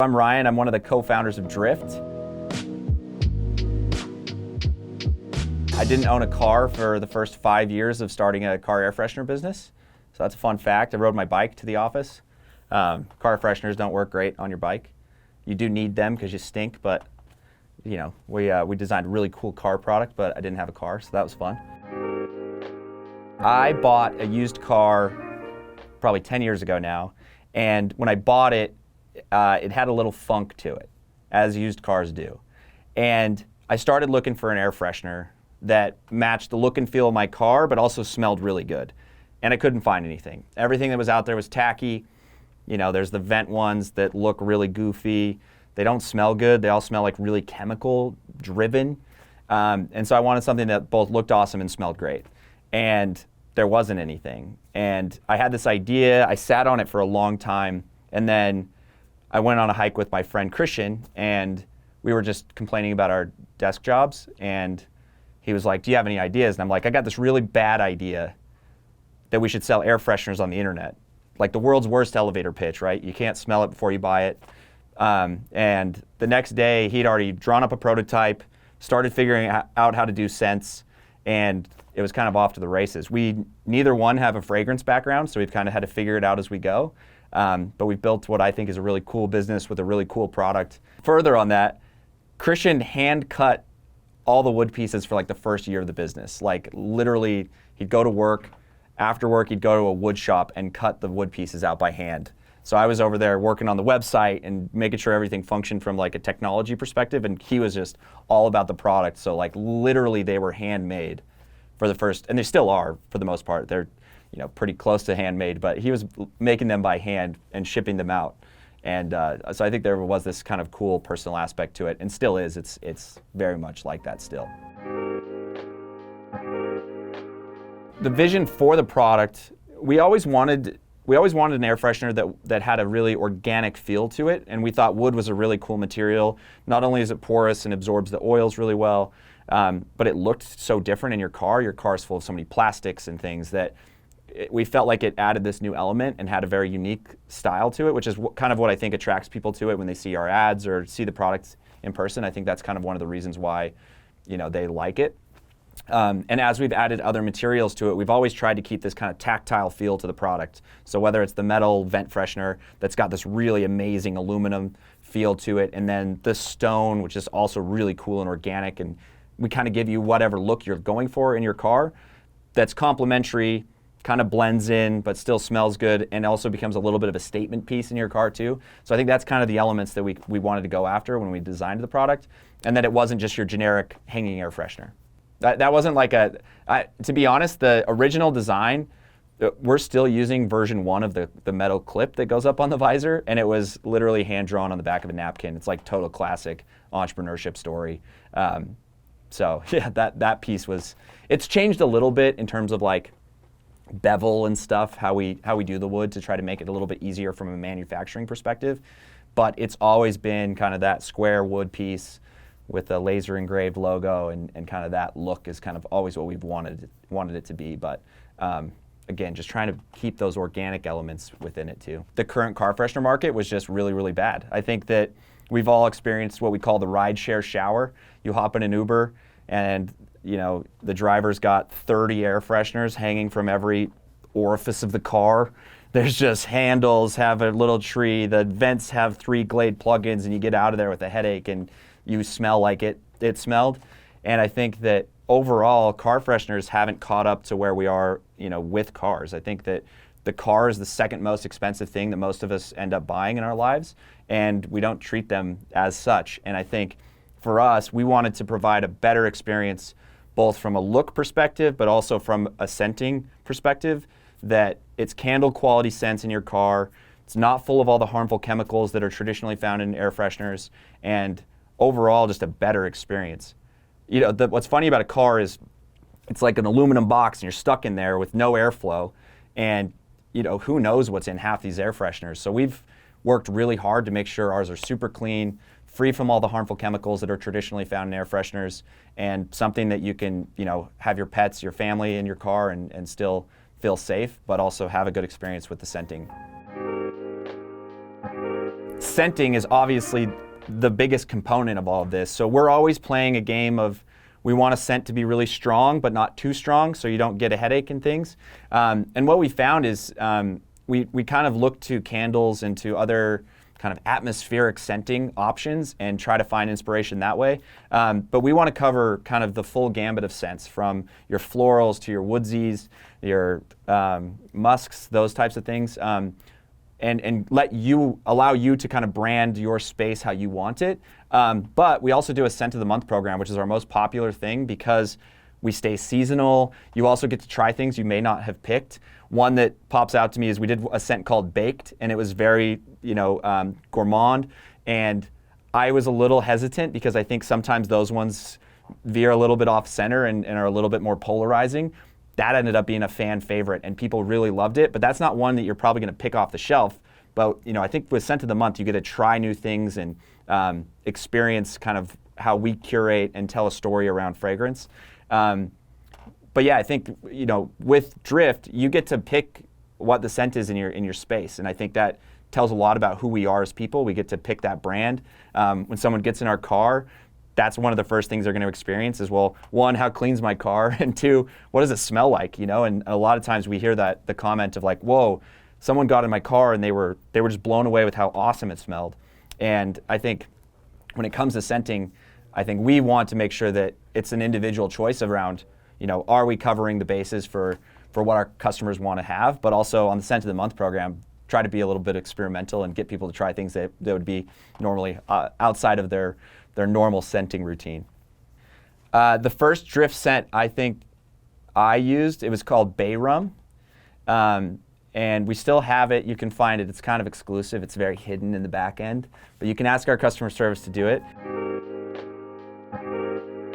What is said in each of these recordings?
I'm Ryan, I'm one of the co-founders of Drift. I didn't own a car for the first 5 years of starting a car air freshener business. So that's a fun fact. I rode my bike to the office. Car fresheners don't work great on your bike. You do need them because you stink, but you know, we designed a really cool car product, but I didn't have a car, so that was fun. I bought a used car probably 10 years ago now, and when I bought it, it had a little funk to it, as used cars do. And I started looking for an air freshener that matched the look and feel of my car, but also smelled really good. And I couldn't find anything. Everything that was out there was tacky. You know, there's the vent ones that look really goofy. They don't smell good. They all smell like really chemical driven. And so I wanted something that both looked awesome and smelled great. And there wasn't anything. And I had this idea. I sat on it for a long time. And then I went on a hike with my friend Christian, and we were just complaining about our desk jobs. And he was like, "Do you have any ideas?" And I'm like, "I got this really bad idea that we should sell air fresheners on the internet." Like the world's worst elevator pitch, right? You can't smell it before you buy it. And the next day, he'd already drawn up a prototype, started figuring out how to do scents, and it was kind of off to the races. Neither one have a fragrance background, so we've kind of had to figure it out as we go. But we've built what I think is a really cool business with a really cool product. Further on that, Christian hand cut all the wood pieces for like the first year of the business. Like literally, he'd go to work. After work, he'd go to a wood shop and cut the wood pieces out by hand. So I was over there working on the website and making sure everything functioned from like a technology perspective, and he was just all about the product. So like literally they were handmade for the first, and they still are for the most part. They're, you know, pretty close to handmade, but he was making them by hand and shipping them out. And so I think there was this kind of cool personal aspect to it, and still is. It's very much like that still. The vision for the product, we always wanted an air freshener that had a really organic feel to it, and we thought wood was a really cool material. Not only is it porous and absorbs the oils really well, but it looked so different in your car. Your car is full of so many plastics and things that we felt like it added this new element and had a very unique style to it, which is kind of what I think attracts people to it when they see our ads or see the products in person. I think that's kind of one of the reasons why, you know, they like it. And as we've added other materials to it, we've always tried to keep this kind of tactile feel to the product. So whether it's the metal vent freshener that's got this really amazing aluminum feel to it, and then the stone, which is also really cool and organic, and we kind of give you whatever look you're going for in your car that's complementary, kind of blends in, but still smells good, and also becomes a little bit of a statement piece in your car too. So I think that's kind of the elements that we wanted to go after when we designed the product, and that it wasn't just your generic hanging air freshener. That wasn't like to be honest, the original design, we're still using version 1 of the metal clip that goes up on the visor, and it was literally hand-drawn on the back of a napkin. It's like total classic entrepreneurship story. So yeah, that piece it's changed a little bit in terms of like bevel and stuff, how we do the wood to try to make it a little bit easier from a manufacturing perspective. But it's always been kind of that square wood piece with a laser engraved logo, and kind of that look is kind of always what we've wanted it to be. But again, just trying to keep those organic elements within it too. The current car freshener market was just really, really bad. I think that we've all experienced what we call the rideshare shower. You hop in an Uber, and you know, the driver's got 30 air fresheners hanging from every orifice of the car. There's just handles have a little tree. The vents have 3 Glade plugins, and you get out of there with a headache, and you smell like it smelled. And I think that overall, car fresheners haven't caught up to where we are, you know, with cars. I think that the car is the second most expensive thing that most of us end up buying in our lives, and we don't treat them as such. And I think for us, we wanted to provide a better experience, both from a look perspective, but also from a scenting perspective, that it's candle quality scents in your car. It's not full of all the harmful chemicals that are traditionally found in air fresheners, and overall just a better experience. You know, what's funny about a car is it's like an aluminum box, and you're stuck in there with no airflow, and you know, who knows what's in half these air fresheners. So we've worked really hard to make sure ours are super clean, free from all the harmful chemicals that are traditionally found in air fresheners, and something that you can, you know, have your pets, your family in your car and still feel safe, but also have a good experience with the scenting. scenting is obviously the biggest component of all of this. So we're always playing a game of, we want a scent to be really strong, but not too strong, so you don't get a headache and things. And what we found is we kind of look to candles and to other kind of atmospheric scenting options and try to find inspiration that way. But we want to cover kind of the full gambit of scents, from your florals to your woodsies, your musks, those types of things. And allow you to kind of brand your space how you want it. But we also do a Scent of the Month program, which is our most popular thing because we stay seasonal. You also get to try things you may not have picked. One that pops out to me is we did a scent called Baked, and it was very, gourmand. And I was a little hesitant because I think sometimes those ones veer a little bit off center and are a little bit more polarizing. That ended up being a fan favorite, and people really loved it. But that's not one that you're probably going to pick off the shelf. But I think with Scent of the Month, you get to try new things and experience kind of how we curate and tell a story around fragrance. But yeah, I think with Drift, you get to pick what the scent is in your space, and I think that tells a lot about who we are as people. We get to pick that brand. When someone gets in our car, that's one of the first things they're going to experience is, well, one, how clean's my car, and two, what does it smell like? And a lot of times we hear the comment of like, whoa, someone got in my car and they were just blown away with how awesome it smelled. And I think when it comes to scenting, I think we want to make sure that it's an individual choice around, are we covering the bases for what our customers want to have, but also on the Scent of the Month program, try to be a little bit experimental and get people to try things that would be normally outside of their normal scenting routine. The first Drift scent I think I used, it was called Bay Rum. And we still have it. You can find it. It's kind of exclusive. It's very hidden in the back end. But you can ask our customer service to do it.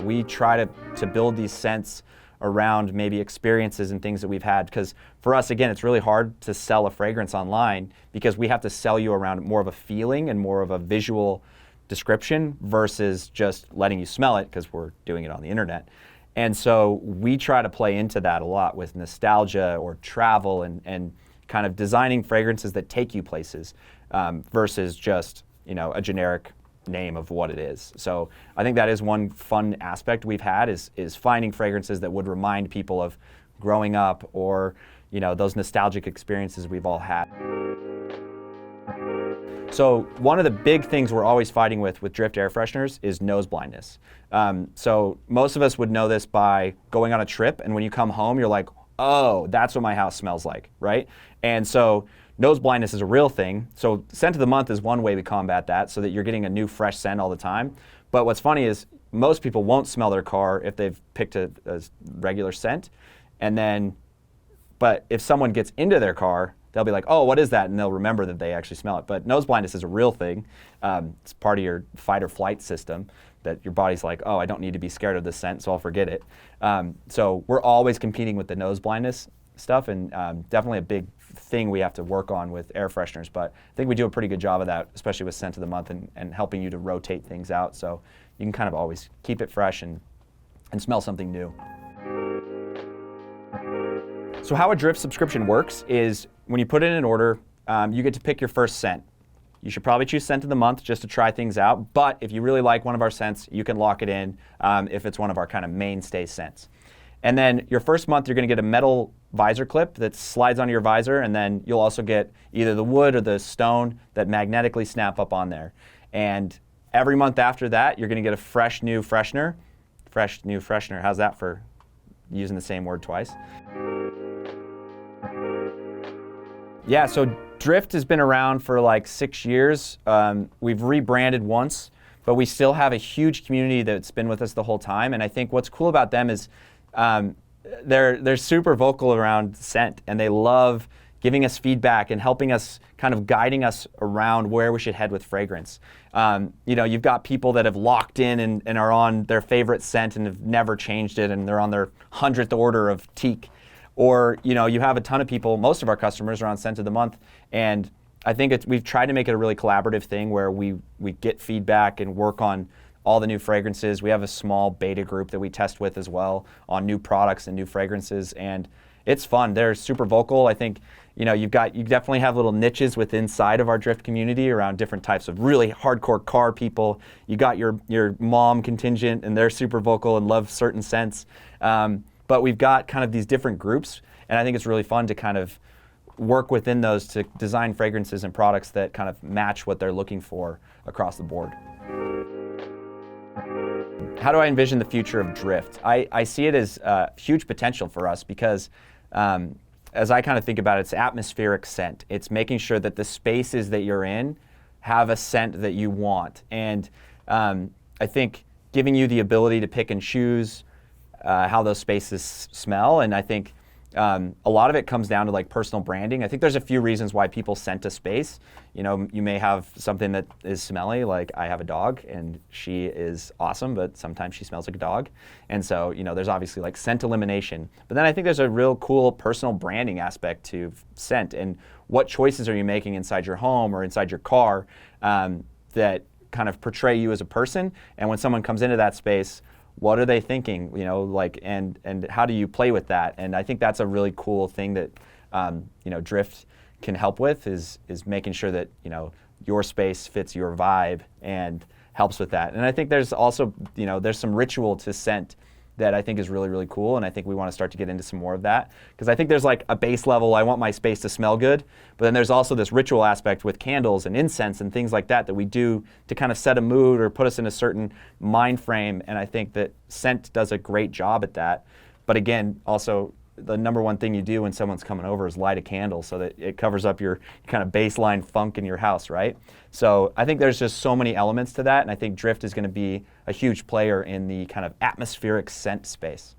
We try to build these scents around maybe experiences and things that we've had. Because for us, again, it's really hard to sell a fragrance online because we have to sell you around more of a feeling and more of a visual description versus just letting you smell it because we're doing it on the internet. And so we try to play into that a lot with nostalgia or travel and kind of designing fragrances that take you places versus just a generic name of what it is. So I think that is one fun aspect we've had is finding fragrances that would remind people of growing up or those nostalgic experiences we've all had. So one of the big things we're always fighting with Drift air fresheners is nose blindness. So most of us would know this by going on a trip, and when you come home, you're like, oh, that's what my house smells like, right? And so nose blindness is a real thing. So Scent of the Month is one way we combat that, so that you're getting a new fresh scent all the time. But what's funny is most people won't smell their car if they've picked a regular scent. But if someone gets into their car, they'll be like, oh, what is that? And they'll remember that they actually smell it. But nose blindness is a real thing. It's part of your fight or flight system that your body's like, oh, I don't need to be scared of this scent, so I'll forget it. So we're always competing with the nose blindness stuff, and definitely a big thing we have to work on with air fresheners. But I think we do a pretty good job of that, especially with Scent of the Month and helping you to rotate things out. So you can kind of always keep it fresh and smell something new. So how a Drift subscription works is when you put in an order, you get to pick your first scent. You should probably choose Scent of the Month just to try things out, but if you really like one of our scents, you can lock it in if it's one of our kind of mainstay scents. And then your first month, you're going to get a metal visor clip that slides onto your visor, and then you'll also get either the wood or the stone that magnetically snap up on there. And every month after that, you're going to get a fresh new freshener. Fresh new freshener. How's that for using the same word twice? Yeah, so Drift has been around for like 6 years. We've rebranded once, but we still have a huge community that's been with us the whole time. And I think what's cool about them is they're super vocal around scent, and they love giving us feedback and helping us, kind of guiding us around where we should head with fragrance. You've got people that have locked in and are on their favorite scent and have never changed it, and they're on their 100th order of teak. Or you have a ton of people, most of our customers are on Scent of the Month, and I think we've tried to make it a really collaborative thing where we get feedback and work on all the new fragrances. We have a small beta group that we test with as well on new products and new fragrances, and it's fun. They're super vocal. I think you definitely have little niches within inside of our Drift community around different types of really hardcore car people. You got your mom contingent, and they're super vocal and love certain scents. But we've got kind of these different groups, and I think it's really fun to kind of work within those to design fragrances and products that kind of match what they're looking for across the board. How do I envision the future of Drift? I see it as huge potential for us because as I kind of think about it, it's atmospheric scent. It's making sure that the spaces that you're in have a scent that you want. And I think giving you the ability to pick and choose how those spaces smell, and I think a lot of it comes down to like personal branding. I think there's a few reasons why people scent a space. You may have something that is smelly, like I have a dog and she is awesome, but sometimes she smells like a dog. And so, there's obviously like scent elimination. But then I think there's a real cool personal branding aspect to scent, and what choices are you making inside your home or inside your car that kind of portray you as a person. And when someone comes into that space, what are they thinking, and how do you play with that? And I think that's a really cool thing that, Drift can help with is making sure that, your space fits your vibe and helps with that. And I think there's also, there's some ritual to scent that I think is really, really cool, and I think we want to start to get into some more of that, because I think there's like a base level, I want my space to smell good, but then there's also this ritual aspect with candles and incense and things like that we do to kind of set a mood or put us in a certain mind frame, and I think that scent does a great job at that. But again, also, the number one thing you do when someone's coming over is light a candle so that it covers up your kind of baseline funk in your house, right? So I think there's just so many elements to that, and I think Drift is going to be a huge player in the kind of atmospheric scent space.